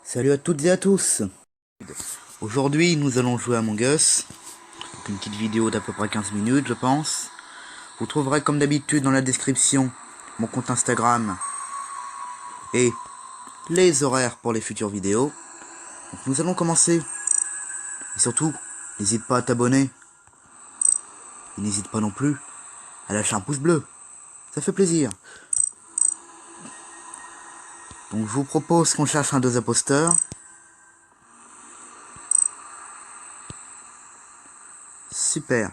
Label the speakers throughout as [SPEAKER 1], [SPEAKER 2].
[SPEAKER 1] Salut à toutes et à tous. Aujourd'hui nous allons jouer à Among Us. Une petite vidéo d'à peu près 15 minutes je pense. Vous trouverez comme d'habitude dans la description mon compte Instagram et les horaires pour les futures vidéos. Donc nous allons commencer. Et surtout, n'hésite pas à t'abonner. Et n'hésite pas non plus à lâcher un pouce bleu. Ça fait plaisir. Donc je vous propose qu'on cherche un deux imposteurs. Super.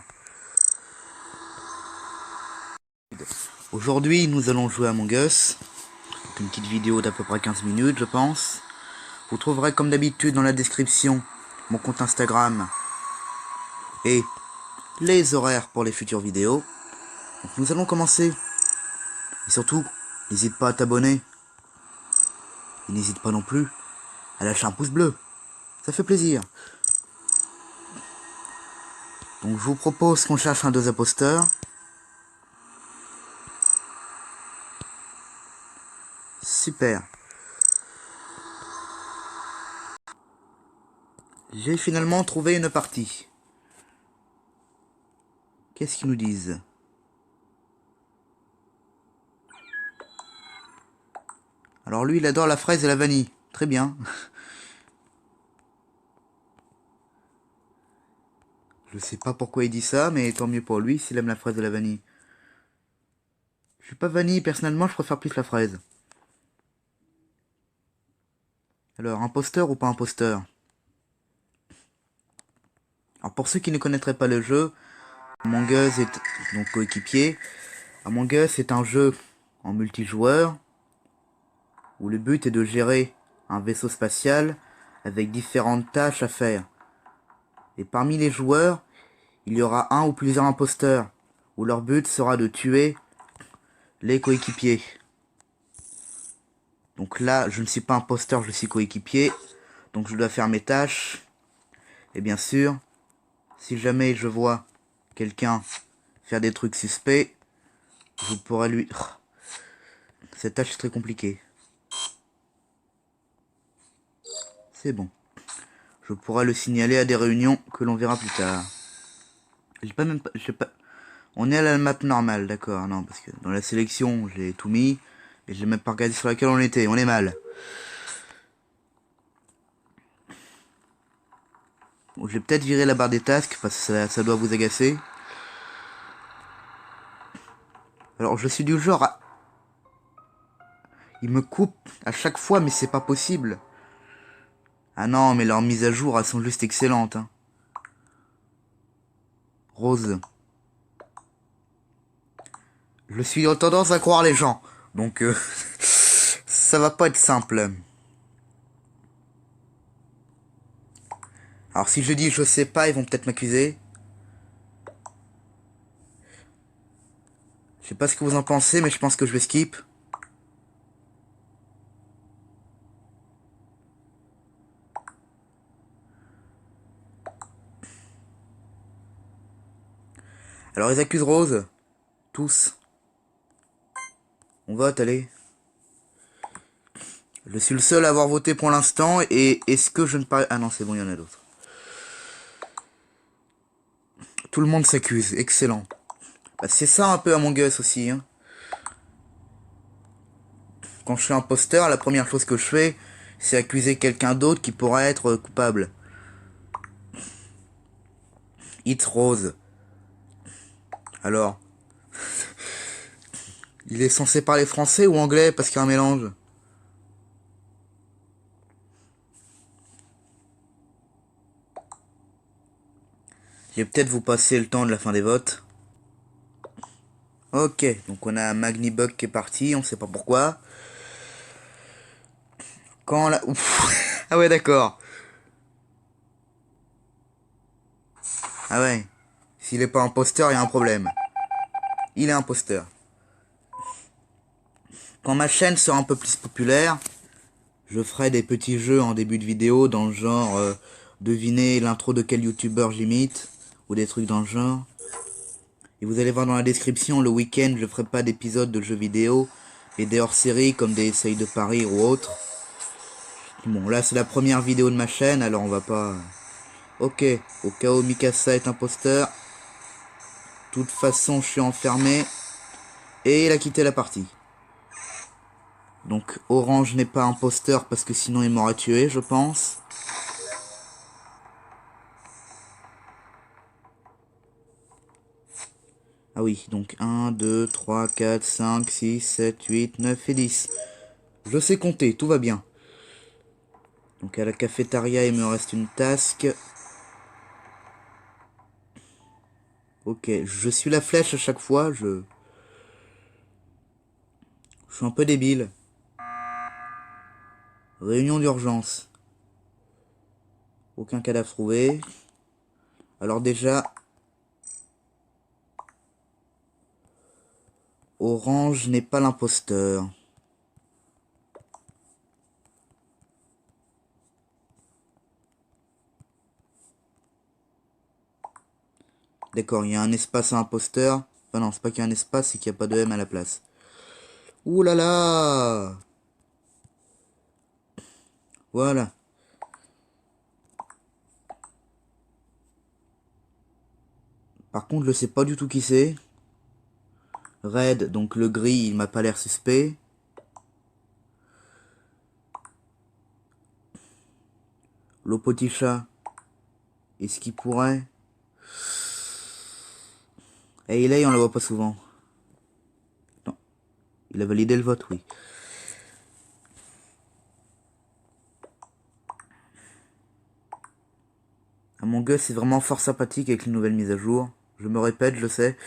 [SPEAKER 1] Aujourd'hui nous allons jouer à Among Us. Une petite vidéo d'à peu près 15 minutes je pense. Vous trouverez comme d'habitude dans la description mon compte Instagram et les horaires pour les futures vidéos. Donc nous allons commencer. Et surtout, n'hésite pas à t'abonner. Et n'hésite pas non plus à lâcher un pouce bleu. Ça fait plaisir. Donc je vous propose qu'on cherche un deux imposteurs. Super. J'ai finalement trouvé une partie. Qu'est-ce qu'ils nous disent? Alors lui, il adore la fraise et la vanille. Très bien. Je sais pas pourquoi il dit ça, mais tant mieux pour lui s'il aime la fraise et la vanille. Je suis pas vanille, personnellement, je préfère plus la fraise. Alors, imposteur ou pas imposteur? Alors, pour ceux qui ne connaîtraient pas le jeu, Among Us est donc coéquipier. Among Us est un jeu en multijoueur où le but est de gérer un vaisseau spatial avec différentes tâches à faire. Et parmi les joueurs, il y aura un ou plusieurs imposteurs où leur but sera de tuer les coéquipiers. Donc là, je ne suis pas imposteur, je suis coéquipier. Donc je dois faire mes tâches. Et bien sûr, si jamais je vois quelqu'un faire des trucs suspects, je pourrais lui... Cette tâche est très compliquée. C'est bon. Je pourrais le signaler à des réunions que l'on verra plus tard. J'ai pas... On est à la map normale, d'accord. Non, parce que dans la sélection, j'ai tout mis. Et j'ai même pas regardé sur laquelle on était. On est mal. Bon, je vais peut-être virer la barre des tasks, parce que ça doit vous agacer. Alors, je suis du genre à... Il me coupe à chaque fois, mais c'est pas possible. Ah non, mais leurs mises à jour, elles sont juste excellentes. Hein. Rose. Je suis en tendance à croire les gens. Donc, ça va pas être simple. Alors, si je dis je sais pas, ils vont peut-être m'accuser. Je sais pas ce que vous en pensez, mais je pense que je vais skip. Alors, ils accusent Rose. Tous. On vote, allez. Je suis le seul à avoir voté pour l'instant, et est-ce que je ne parle... Ah non, c'est bon, il y en a d'autres. Tout le monde s'accuse, excellent. Bah, c'est ça un peu Among Us aussi. Hein. Quand je suis imposteur, la première chose que je fais, c'est accuser quelqu'un d'autre qui pourrait être coupable. It's Rose. Alors, il est censé parler français ou anglais parce qu'il y a un mélange? Je vais peut-être vous passer le temps de la fin des votes. Ok, donc on a Magnibug qui est parti, on sait pas pourquoi. Quand la... Ouf. Ah ouais, d'accord. Ah ouais. S'il est pas imposteur, il y a un problème. Il est imposteur. Quand ma chaîne sera un peu plus populaire, je ferai des petits jeux en début de vidéo dans le genre deviner l'intro de quel youtubeur j'imite ou des trucs dans le genre. Et vous allez voir dans la description, le week-end je ferai pas d'épisodes de jeux vidéo et des hors-séries comme des essais de Paris ou autres. Bon, là c'est la première vidéo de ma chaîne, alors on va pas... Ok, au cas où Mikasa est imposteur. De toute façon, je suis enfermé. Et il a quitté la partie. Donc Orange n'est pas imposteur parce que sinon il m'aurait tué, je pense. Ah oui, donc 1, 2, 3, 4, 5, 6, 7, 8, 9 et 10. Je sais compter, tout va bien. Donc à la cafétéria, il me reste une task. Ok, je suis la flèche à chaque fois, je suis un peu débile. Réunion d'urgence. Aucun cadavre trouvé. Alors déjà, Orange n'est pas l'imposteur. D'accord, il y a un espace à imposteur. Enfin non, c'est pas qu'il y a un espace, c'est qu'il n'y a pas de M à la place. Ouh là là! Voilà. Par contre, je sais pas du tout qui c'est. Red, donc le gris, il m'a pas l'air suspect. Lopoticha, est-ce qu'il pourrait? Et là, on le voit pas souvent. Non, il a validé le vote, oui. Among Us est vraiment fort sympathique avec les nouvelles mises à jour. Je me répète, je sais.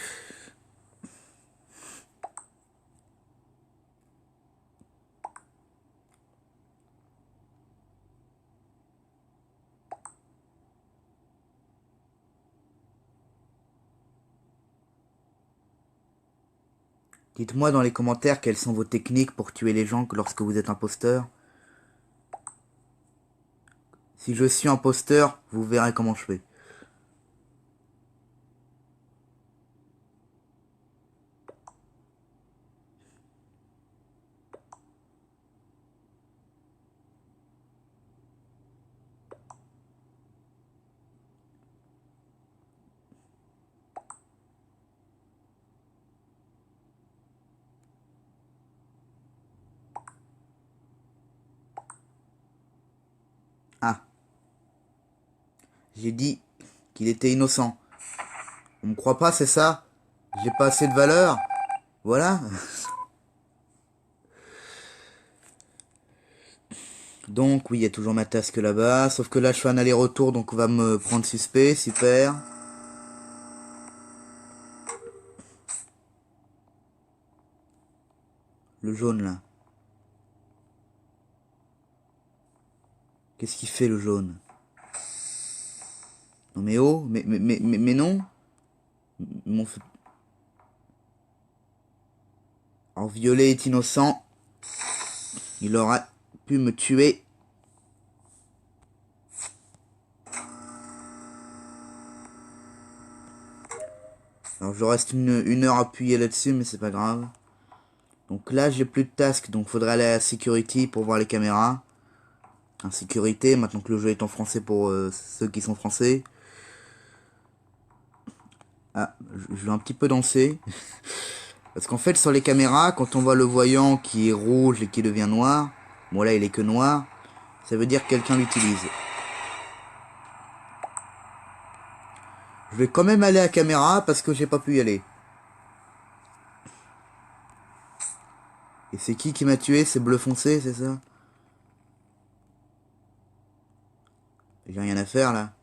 [SPEAKER 1] Dites-moi dans les commentaires quelles sont vos techniques pour tuer les gens lorsque vous êtes imposteur. Si je suis imposteur, vous verrez comment je fais. Ah, j'ai dit qu'il était innocent. On me croit pas, c'est ça? J'ai pas assez de valeur? Voilà. Donc oui, il y a toujours ma task là-bas. Sauf que là, je fais un aller-retour, donc on va me prendre suspect. Super. Le jaune, là. Qu'est-ce qu'il fait, le jaune? Non mais oh, mais non. Mon... Alors, Violet est innocent. Il aurait pu me tuer. Alors, je reste une heure appuyé là-dessus, mais c'est pas grave. Donc là, j'ai plus de task, donc faudrait aller à Security pour voir les caméras. En sécurité, maintenant que le jeu est en français pour ceux qui sont français. Ah, je vais un petit peu danser. Parce qu'en fait, sur les caméras, quand on voit le voyant qui est rouge et qui devient noir, bon là, il est que noir, ça veut dire que quelqu'un l'utilise. Je vais quand même aller à caméra parce que j'ai pas pu y aller. Et c'est qui m'a tué? C'est bleu foncé, c'est ça? J'ai rien à faire là.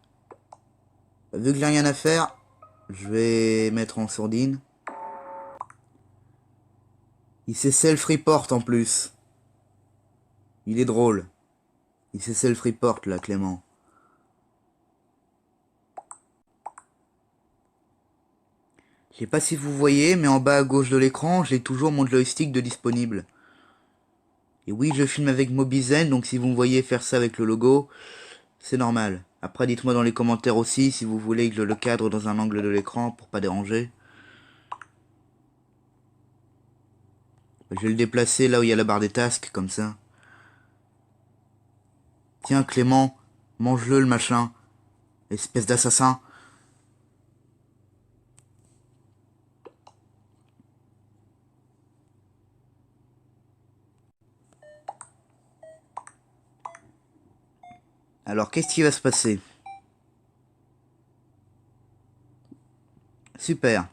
[SPEAKER 1] Vu que j'ai rien à faire, je vais mettre en sourdine. Il s'est self-report en plus. Il est drôle. Il s'est self-report là, Clément. Je sais pas si vous voyez, mais en bas à gauche de l'écran, j'ai toujours mon joystick de disponible. Et oui, je filme avec Mobizen, donc si vous me voyez faire ça avec le logo, c'est normal. Après, dites-moi dans les commentaires aussi si vous voulez que je le cadre dans un angle de l'écran pour pas déranger. Je vais le déplacer là où il y a la barre des tasks, comme ça. Tiens, Clément, mange-le, le machin. Espèce d'assassin. Alors, qu'est-ce qui va se passer? Super.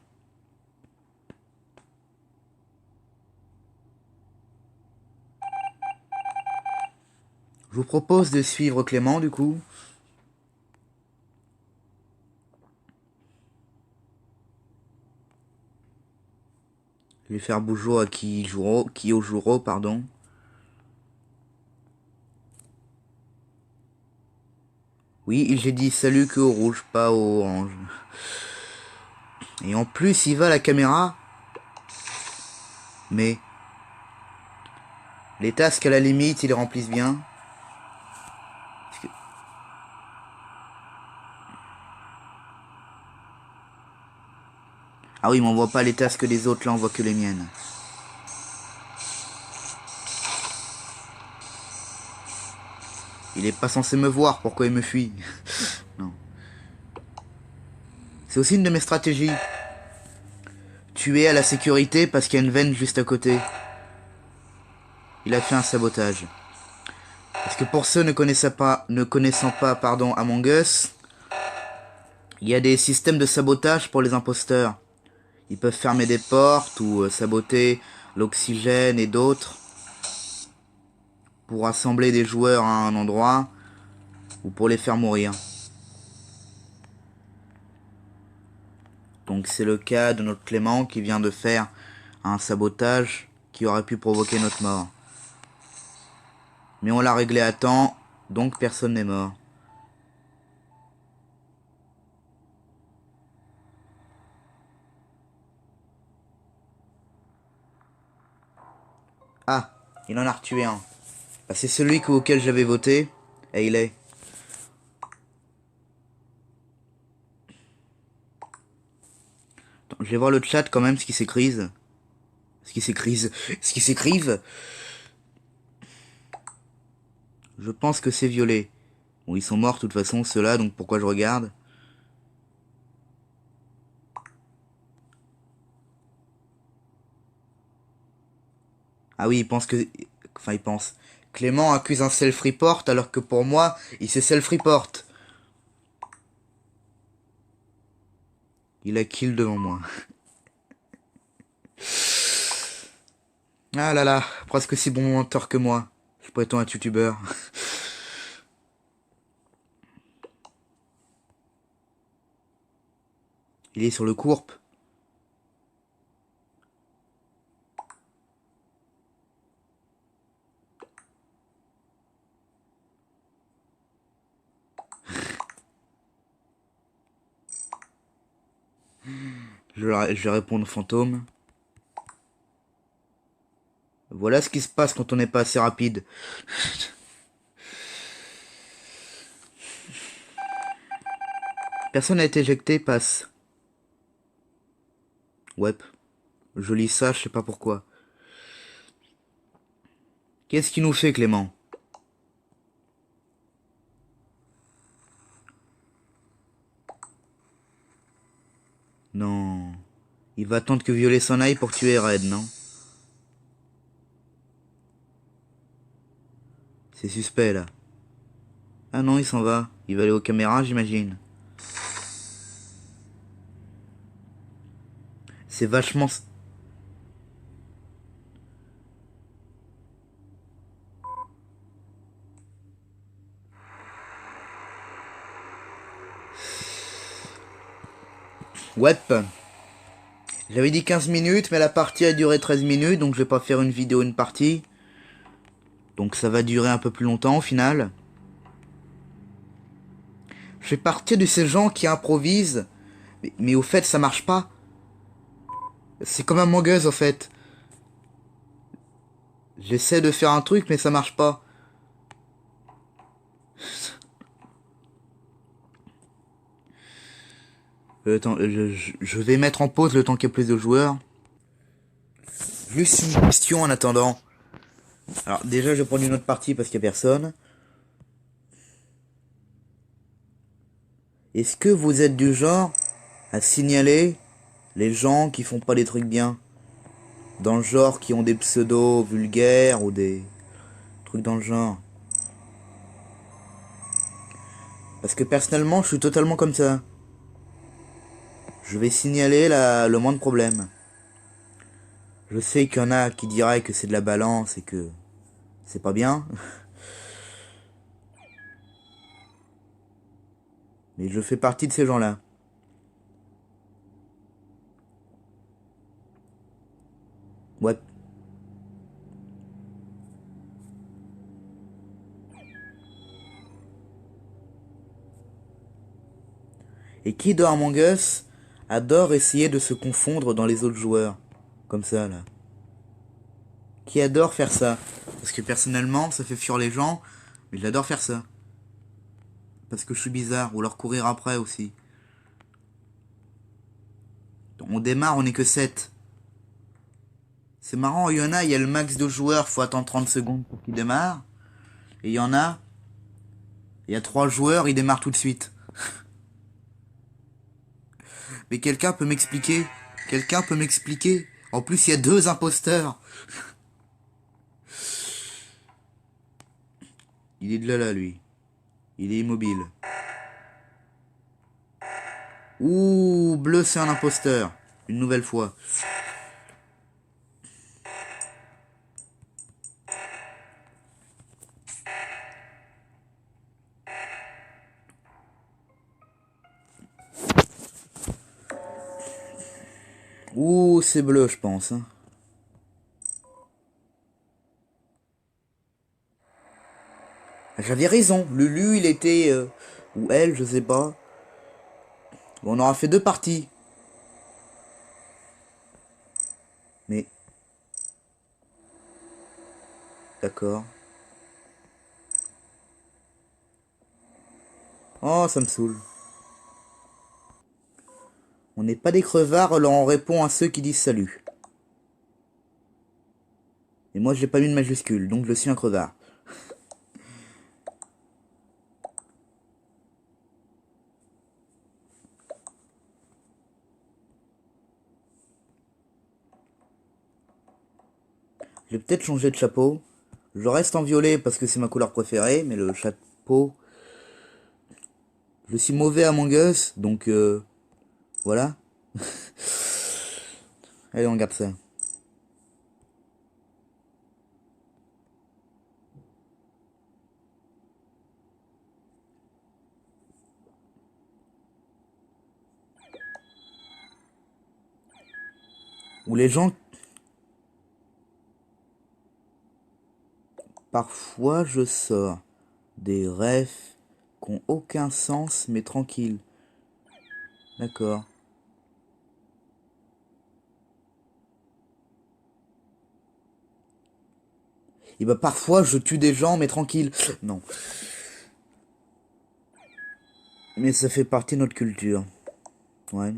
[SPEAKER 1] Je vous propose de suivre Clément, du coup. Je vais faire bonjour à Kiyojuro, pardon. Oui, j'ai dit salut que au rouge, pas au orange. Et en plus, il va à la caméra. Mais les tasks, à la limite, ils les remplissent bien. Ah oui, mais on voit pas les tasks des autres, là, on voit que les miennes. Il est pas censé me voir, pourquoi il me fuit? Non. C'est aussi une de mes stratégies. Tuer à la sécurité parce qu'il y a une veine juste à côté. Il a fait un sabotage. Parce que pour ceux ne connaissant pas, pardon, Among Us, il y a des systèmes de sabotage pour les imposteurs. Ils peuvent fermer des portes ou saboter l'oxygène et d'autres pour rassembler des joueurs à un endroit ou pour les faire mourir. Donc c'est le cas de notre Clément qui vient de faire un sabotage qui aurait pu provoquer notre mort. Mais on l'a réglé à temps, donc personne n'est mort. Ah, il en a retué un. Bah, c'est celui auquel j'avais voté, et il est. Attends, je vais voir le chat quand même, ce qui s'écrise. Ce qui s'écrise. Ce qui s'écrive. Je pense que c'est violet. Bon, ils sont morts de toute façon, ceux-là, donc pourquoi je regarde? Ah oui, il pense que... Enfin, il pense. Clément accuse un self-report, alors que pour moi, il se self-report. Il a kill devant moi. Ah là là, presque aussi bon menteur que moi. Je prétends être youtubeur. Il est sur le courpe. Je vais répondre fantôme. Voilà ce qui se passe quand on n'est pas assez rapide. Personne n'a été éjecté, passe. Ouais. Je lis ça, je sais pas pourquoi. Qu'est-ce qu'il nous fait, Clément? Non. Il va attendre que Violet s'en aille pour tuer Red, non? C'est suspect, là. Ah non, il s'en va. Il va aller aux caméras, j'imagine. C'est vachement... Ouais. J'avais dit 15 minutes, mais la partie a duré 13 minutes, donc je vais pas faire une vidéo, une partie. Donc ça va durer un peu plus longtemps au final. Je fais partie de ces gens qui improvisent, mais au fait ça marche pas. C'est comme un Among Us au fait. J'essaie de faire un truc, mais ça marche pas. Attends, je vais mettre en pause le temps qu'il y ait plus de joueurs. Juste une question en attendant. Alors déjà je vais prendre une autre partie parce qu'il y a personne. Est-ce que vous êtes du genre à signaler les gens qui font pas des trucs bien? Dans le genre, qui ont des pseudos vulgaires ou des trucs dans le genre? Parce que personnellement, je suis totalement comme ça. Je vais signaler le moins de problèmes. Je sais qu'il y en a qui diraient que c'est de la balance et que c'est pas bien. Mais je fais partie de ces gens-là. Ouais. Et qui dans Among Us adore essayer de se confondre dans les autres joueurs? Comme ça, là. Qui adore faire ça? Parce que personnellement, ça fait fuir les gens, mais j'adore faire ça. Parce que je suis bizarre, ou leur courir après aussi. On démarre, on est que 7. C'est marrant, il y a le max de joueurs, faut attendre 30 secondes pour qu'il démarre. Et il y a 3 joueurs, ils démarrent tout de suite. Mais quelqu'un peut m'expliquer? Quelqu'un peut m'expliquer? En plus, il y a 2 imposteurs. Il est de là, lui. Il est immobile. Ouh, bleu, c'est un imposteur. Une nouvelle fois. Ouh, c'est bleu, je pense. Hein. J'avais raison. Lulu, il était... ou elle, je sais pas. Bon, on aura fait 2 parties. Mais... D'accord. Oh, ça me saoule. On n'est pas des crevards, alors on répond à ceux qui disent salut. Et moi, j'ai pas mis de majuscule, donc je suis un crevard. Je vais peut-être changer de chapeau. Je reste en violet parce que c'est ma couleur préférée, mais le chapeau... Je suis mauvais à Among Us, donc voilà. Allez, on regarde ça. Où les gens... Parfois, je sors des rêves qui ont aucun sens, mais tranquille. D'accord. Et bah parfois, je tue des gens, mais tranquille. Non. Mais ça fait partie de notre culture. Ouais.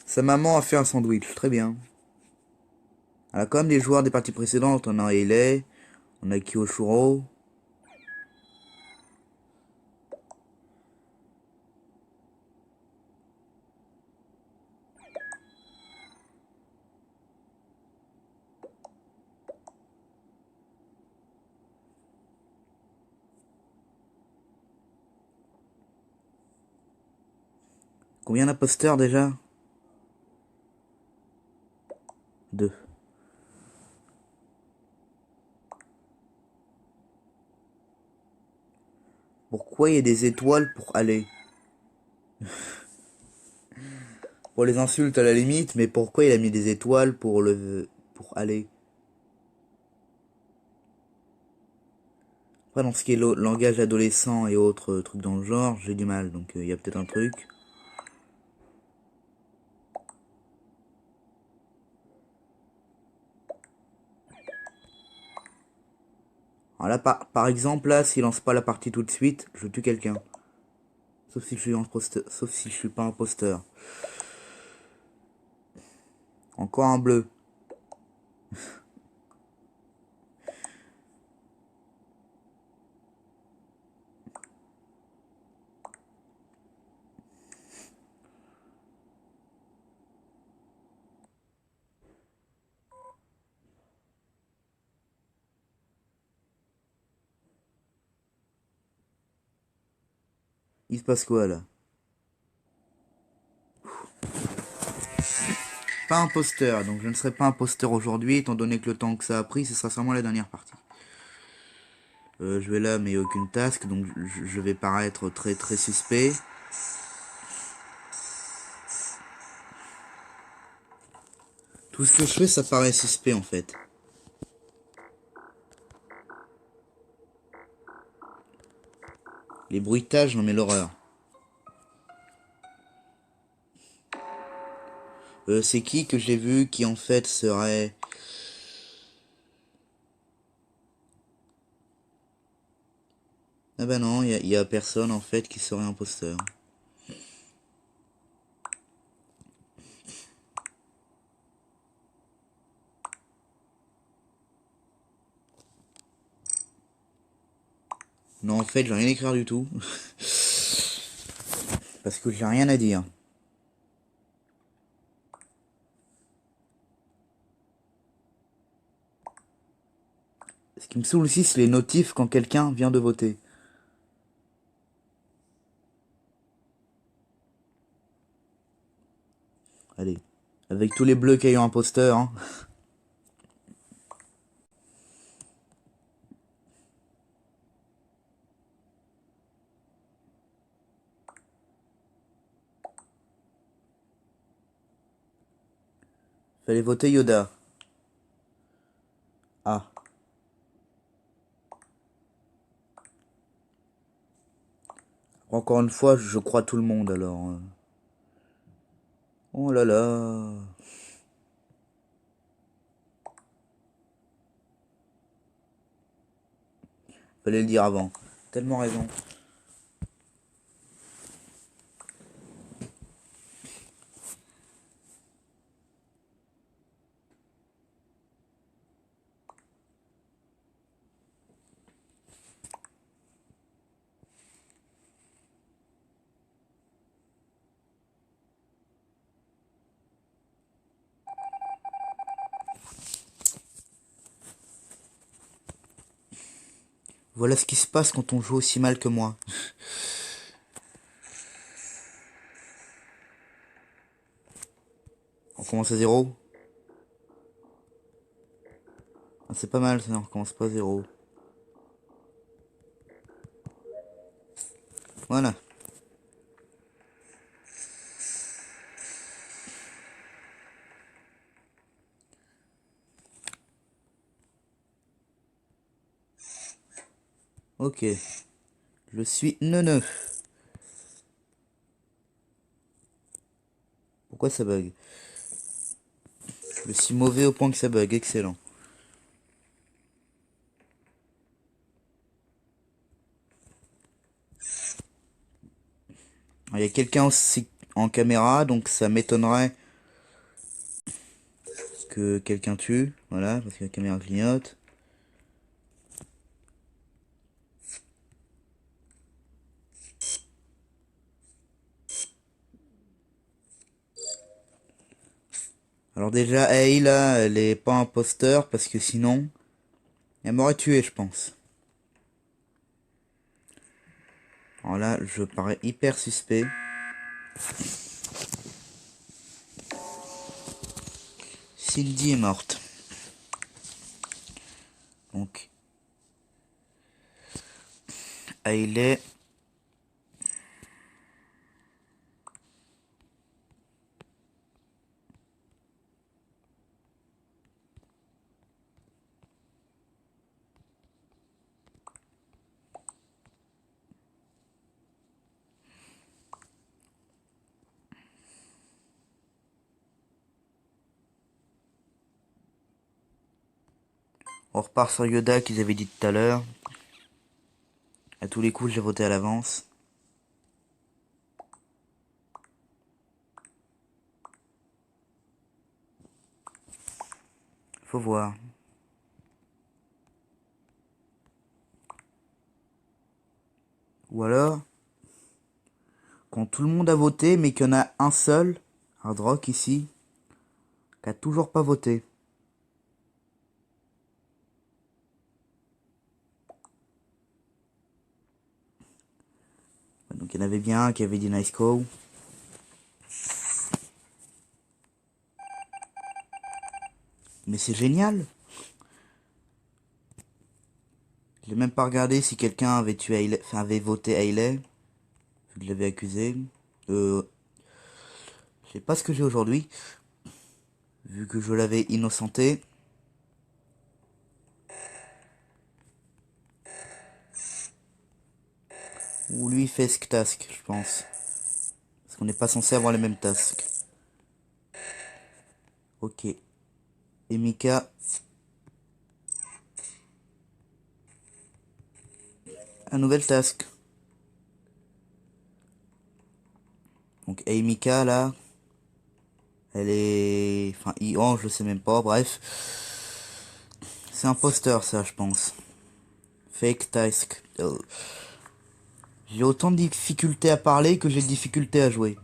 [SPEAKER 1] Sa maman a fait un sandwich. Très bien. Alors, comme les joueurs des parties précédentes, on a Elay, on a Kiyoshiro. Combien d'imposteurs déjà? 2. Pourquoi il y a des étoiles pour aller? Pour les insultes à la limite, mais pourquoi il a mis des étoiles pour pour aller? Après, dans ce qui est langage adolescent et autres trucs dans le genre, j'ai du mal, donc il y a peut-être un truc. Alors là, par exemple, là, s'il lance pas la partie tout de suite, je tue quelqu'un. Sauf si je suis imposteur, sauf si je suis pas imposteur. Encore un bleu. Il se passe quoi là? Pas imposteur, donc je ne serai pas imposteur aujourd'hui, étant donné que le temps que ça a pris, ce sera sûrement la dernière partie. Je vais là, mais aucune task, donc je vais paraître très très suspect. Tout ce que je fais, ça paraît suspect en fait. Les bruitages, non mais l'horreur. C'est qui que j'ai vu qui en fait serait... Ah bah non, y a personne en fait qui serait imposteur. Non, en fait, je vais rien écrire du tout. Parce que j'ai rien à dire. Ce qui me saoule aussi, c'est les notifs quand quelqu'un vient de voter. Allez. Avec tous les bleus qui ont imposteur, hein. Fallait voter Yoda. Ah. Encore une fois, je crois tout le monde alors. Oh là là. Fallait le dire avant. Tellement raison. Voilà ce qui se passe quand on joue aussi mal que moi. On commence à zéro. Ah, c'est pas mal, ça, on recommence pas à zéro. Voilà. Ok. Je suis neuneu. Pourquoi ça bug? Je suis mauvais au point que ça bug. Excellent. Il y a quelqu'un aussi en caméra, donc ça m'étonnerait que quelqu'un tue. Voilà, parce que la caméra clignote. Alors déjà, hey là, elle est pas imposteur parce que sinon, elle m'aurait tué, je pense. Alors là, je parais hyper suspect. Cindy est morte. Donc, Hailey. On repart sur Yoda qu'ils avaient dit tout à l'heure. À tous les coups, j'ai voté à l'avance. Faut voir. Ou alors, quand tout le monde a voté, mais qu'il y en a un seul, Hard Rock ici, qui a toujours pas voté. Donc Donc il y en avait bien un qui avait dit nice cow. Mais c'est génial. J'ai même pas regardé si quelqu'un avait tué Hailey, enfin avait voté Hailey, vu que je l'avais accusé. Je sais pas ce que j'ai aujourd'hui, vu que je l'avais innocenté. Ou lui fait ce task, je pense. Parce qu'on n'est pas censé avoir les mêmes tasks. Ok. Et Mika. Un nouvel task. Donc Mika là. Elle est... Enfin, Ian, je sais même pas, bref. C'est imposteur ça, je pense. Fake task. J'ai autant de difficultés à parler que j'ai de difficultés à jouer.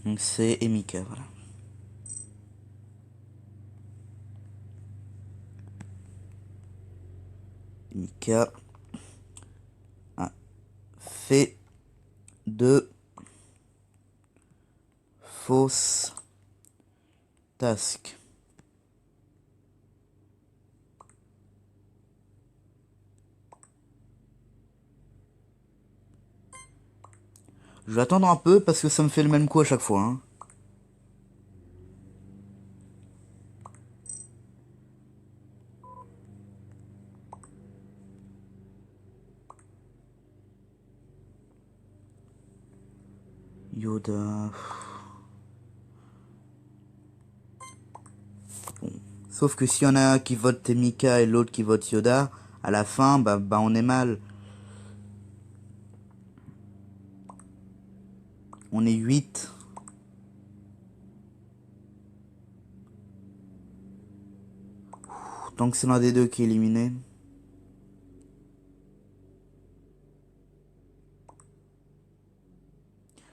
[SPEAKER 1] Donc c'est Emika, voilà. Emika a fait de fausses tasks. Je vais attendre un peu parce que ça me fait le même coup à chaque fois. Hein. Yoda. Bon. Sauf que s'il y en a un qui vote Temika et l'autre qui vote Yoda, à la fin, bah on est mal. On est 8. Tant que c'est l'un des deux qui est éliminé.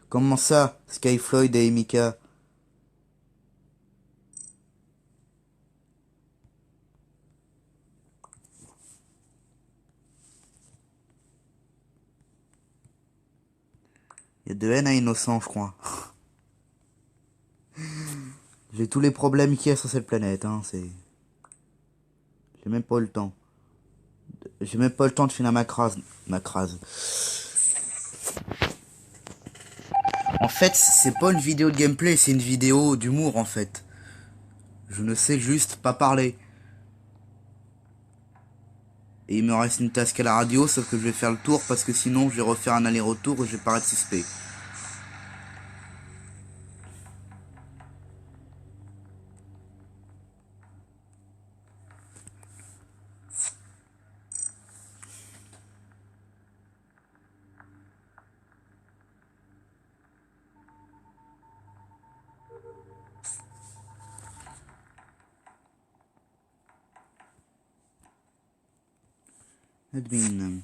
[SPEAKER 1] Comment ça, Sky Floyd et Emika? Il y a de haine à innocent, je crois. J'ai tous les problèmes qu'il y a sur cette planète, hein, c'est... J'ai même pas eu le temps. J'ai même pas le temps de finir ma crase. Ma crase. En fait, c'est pas une vidéo de gameplay, c'est une vidéo d'humour, en fait. Je ne sais juste pas parler. Et il me reste une task à la radio, sauf que je vais faire le tour, parce que sinon, je vais refaire un aller-retour et je vais paraître suspect. Admin.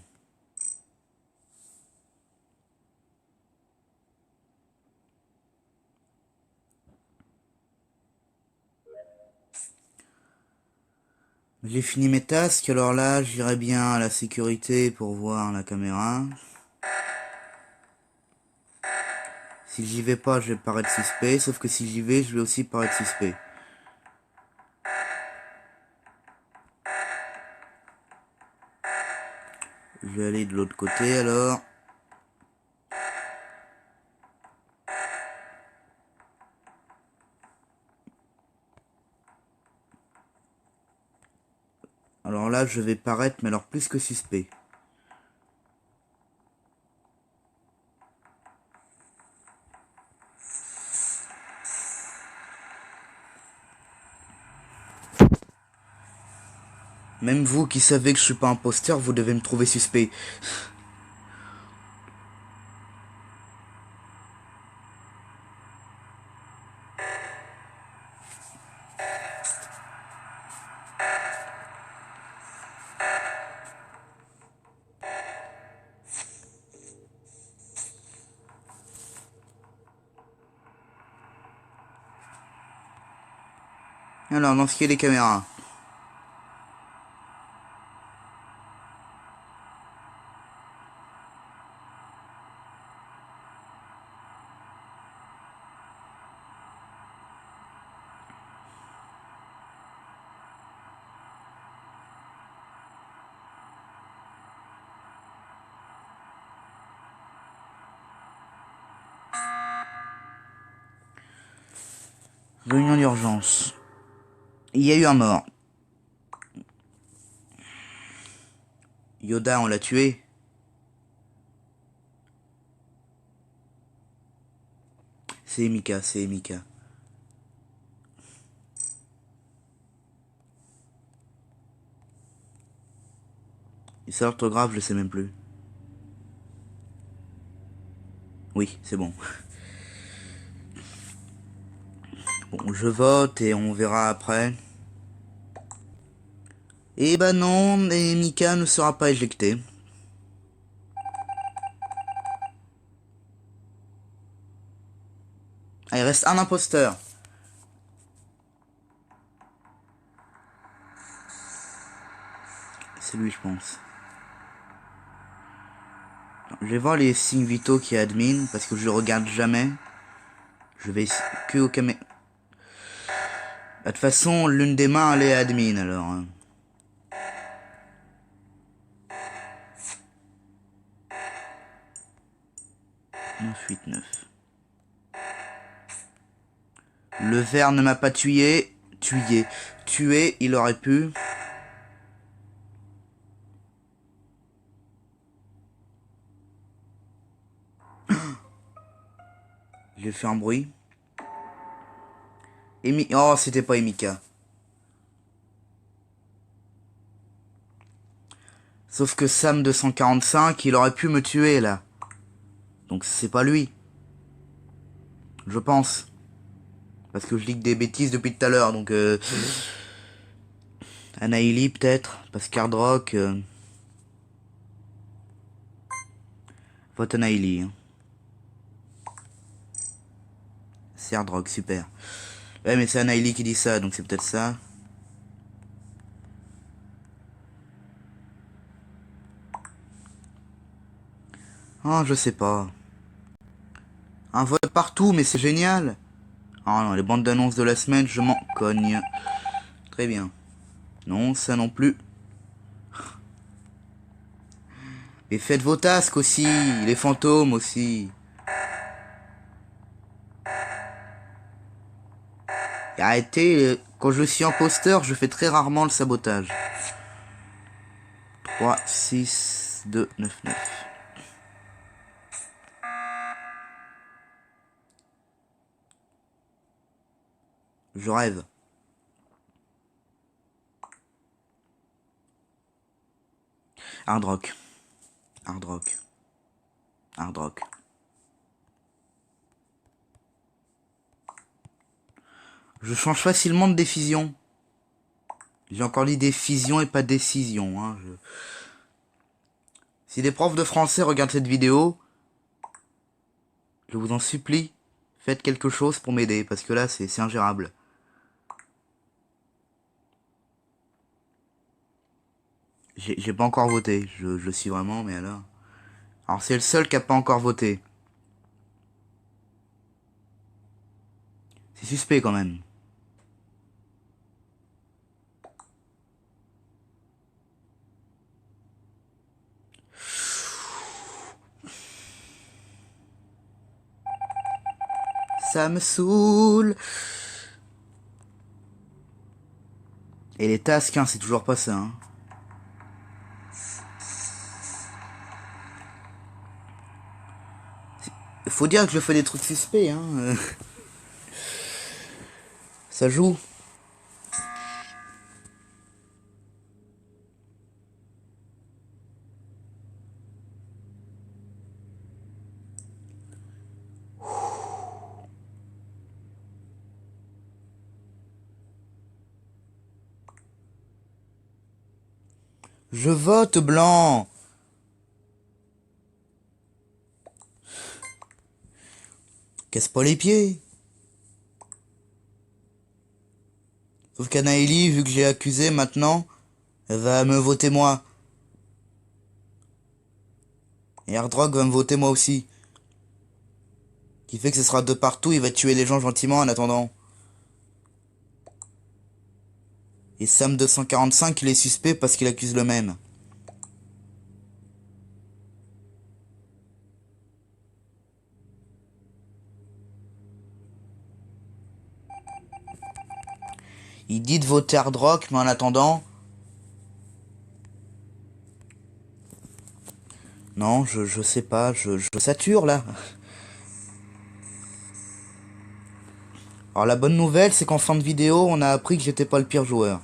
[SPEAKER 1] J'ai fini mes tasks, alors là, j'irai bien à la sécurité pour voir la caméra. Si j'y vais pas, je vais paraître suspect, sauf que si j'y vais, je vais aussi paraître suspect. Je vais aller de l'autre côté, alors. Alors là, je vais paraître, mais alors plus que suspect. Même vous qui savez que je suis pas imposteur, vous devez me trouver suspect. Alors, dans ce qui est des caméras. Réunion d'urgence. Il y a eu un mort. Yoda, on l'a tué. C'est Mika, c'est Mika. Et ça, l'orthographe, je sais même plus. Oui, c'est bon. Bon, je vote et on verra après. Eh ben non, et Mika ne sera pas éjecté. Ah, il reste un imposteur. C'est lui, je pense. Je vais voir les signes vitaux qui est admin, parce que je le regarde jamais. Je vais que au camé... Bah, de toute façon, l'une des mains, elle est admin, alors. 9, 8, 9. Le vert ne m'a pas tué. Tué, il aurait pu. J'ai fait un bruit. Oh, c'était pas Emika. Sauf que Sam 245, il aurait pu me tuer, là. Donc c'est pas lui. Je pense. Parce que je lis que des bêtises depuis tout à l'heure, donc... Anaïli, peut-être. Parce qu'Hardrock... Vote Anaïli. Hein. C'est Hardrock, super. Ouais, mais c'est Anaïli qui dit ça, donc c'est peut-être ça. Oh, je sais pas. Un vote partout, mais c'est génial. Oh non, les bandes d'annonces de la semaine, je m'en cogne. Très bien. Non, ça non plus. Et faites vos tasks aussi, les fantômes aussi. Et arrêtez, quand je suis imposteur, je fais très rarement le sabotage. 3, 6, 2, 9, 9. Je rêve. Hard rock. Hard rock. Hard rock. Je change facilement de décision. J'ai encore dit décision et pas décision. Hein. Si des profs de français regardent cette vidéo, je vous en supplie, faites quelque chose pour m'aider, parce que là, c'est ingérable. J'ai pas encore voté, je suis vraiment, mais alors... Alors c'est le seul qui a pas encore voté. C'est suspect quand même. Ça me saoule. Et les tasks, hein, c'est toujours pas ça. Hein. Faut dire que je fais des trucs suspects. Hein. Ça joue. Je vote blanc. Casse pas les pieds. Sauf qu'Anaëlie, vu que j'ai accusé maintenant, elle va me voter moi. Et Hardrock va me voter moi aussi. Qui fait que ce sera de partout, il va tuer les gens gentiment en attendant. Et Sam 245, il est suspect parce qu'il accuse le même. Il dit de voter Hard Rock, mais en attendant... Non, je sais pas, je sature là. Alors la bonne nouvelle, c'est qu'en fin de vidéo, on a appris que j'étais pas le pire joueur.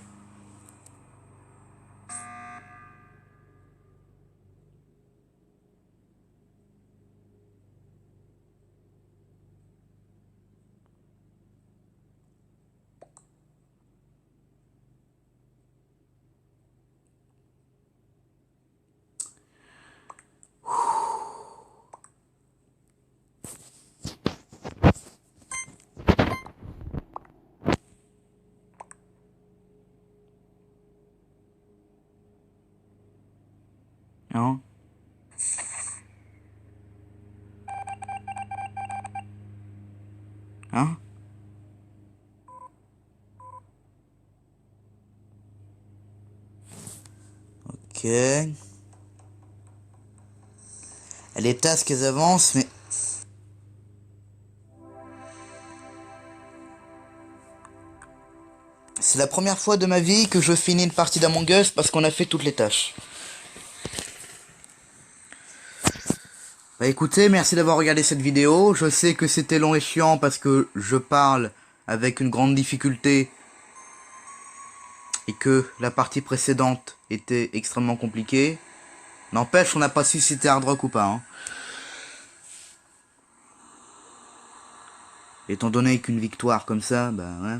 [SPEAKER 1] Hein? Hein? Ok. Les tasks, elles avancent, mais... C'est la première fois de ma vie que je finis une partie d'Among Us parce qu'on a fait toutes les tâches. Bah écoutez, merci d'avoir regardé cette vidéo. Je sais que c'était long et chiant parce que je parle avec une grande difficulté et que la partie précédente était extrêmement compliquée. N'empêche, on n'a pas su si c'était hard rock ou pas. Hein. Étant donné qu'une victoire comme ça, bah ouais.